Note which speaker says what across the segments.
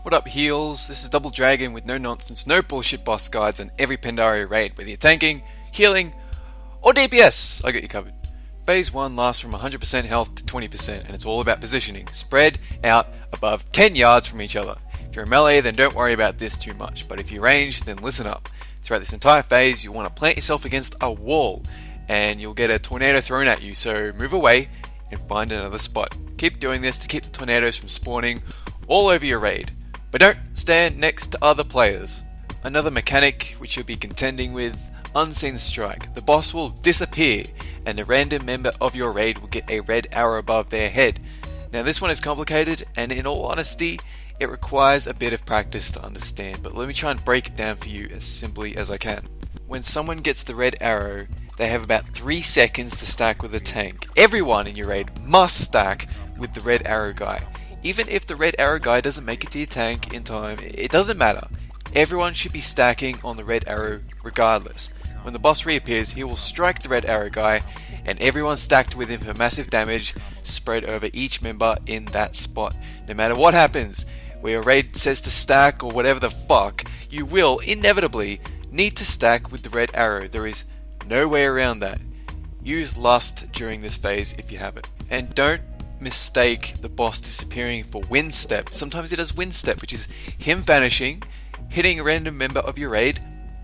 Speaker 1: What up heals, this is DoubleDragon with no nonsense, no bullshit boss guides on every Pandaria raid, whether you're tanking, healing, or DPS, I got you covered. Phase 1 lasts from 100% health to 20% and it's all about positioning, spread out above 10 yards from each other. If you're a melee then don't worry about this too much, but if you're ranged then listen up. Throughout this entire phase you'll want to plant yourself against a wall and you'll get a tornado thrown at you, so move away and find another spot. Keep doing this to keep the tornadoes from spawning all over your raid. But don't stand next to other players. Another mechanic which you'll be contending with, Unseen Strike. The boss will disappear and a random member of your raid will get a red arrow above their head. Now this one is complicated and in all honesty it requires a bit of practice to understand, but let me try and break it down for you as simply as I can. When someone gets the red arrow, they have about 3 seconds to stack with a tank. Everyone in your raid must stack with the red arrow guy. Even if the red arrow guy doesn't make it to your tank in time, it doesn't matter. Everyone should be stacking on the red arrow regardless. When the boss reappears, he will strike the red arrow guy and everyone stacked with him for massive damage spread over each member in that spot. No matter what happens, where your raid says to stack or whatever the fuck, you will inevitably need to stack with the red arrow. There is no way around that. Use lust during this phase if you have it. And don't mistake the boss disappearing for wind step. Sometimes it does wind step, which is him vanishing, hitting a random member of your raid,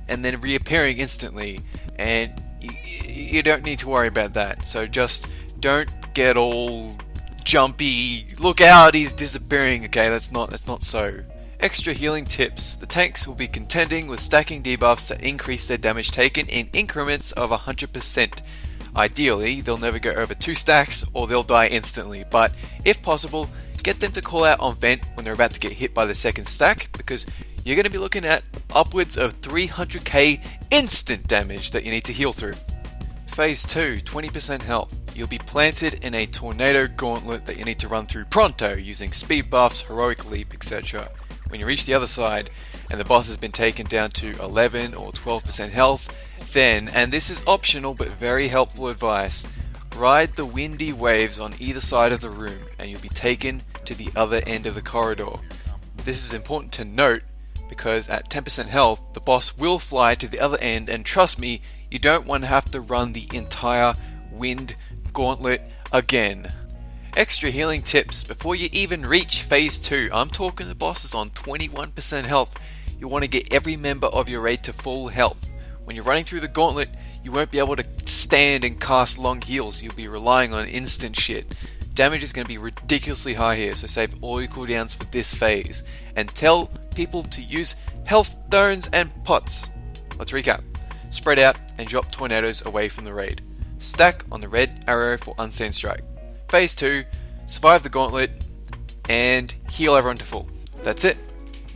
Speaker 1: and then reappearing instantly. And you don't need to worry about that. So just don't get all jumpy. Look out, he's disappearing. Okay, that's not so. Extra healing tips. The tanks will be contending with stacking debuffs that increase their damage taken in increments of 100%. Ideally, they'll never go over 2 stacks or they'll die instantly, but if possible, get them to call out on vent when they're about to get hit by the second stack, because you're going to be looking at upwards of 300k instant damage that you need to heal through. Phase 2, 20% health. You'll be planted in a tornado gauntlet that you need to run through pronto using speed buffs, heroic leap, etc. When you reach the other side and the boss has been taken down to 11 or 12% health, then, and this is optional but very helpful advice, ride the windy waves on either side of the room and you'll be taken to the other end of the corridor. This is important to note because at 10% health the boss will fly to the other end, and trust me, you don't want to have to run the entire wind gauntlet again. Extra healing tips. Before you even reach phase 2, I'm talking the boss is on 21% health. You want to get every member of your raid to full health. When you're running through the gauntlet, you won't be able to stand and cast long heals. You'll be relying on instant shit. Damage is going to be ridiculously high here, so save all your cooldowns for this phase. And tell people to use health stones and pots. Let's recap. Spread out and drop tornadoes away from the raid. Stack on the red arrow for Unseen Strike. Phase 2, survive the gauntlet and heal everyone to full. That's it.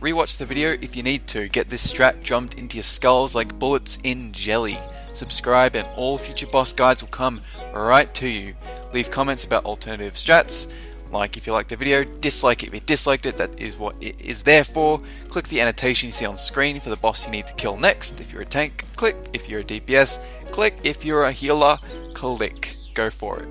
Speaker 1: Rewatch the video if you need to. Get this strat drummed into your skulls like bullets in jelly. Subscribe and all future boss guides will come right to you. Leave comments about alternative strats. Like if you liked the video, dislike it if you disliked it, that is what it is there for. Click the annotation you see on screen for the boss you need to kill next. If you're a tank, click. If you're a DPS, click. If you're a healer, click. Go for it.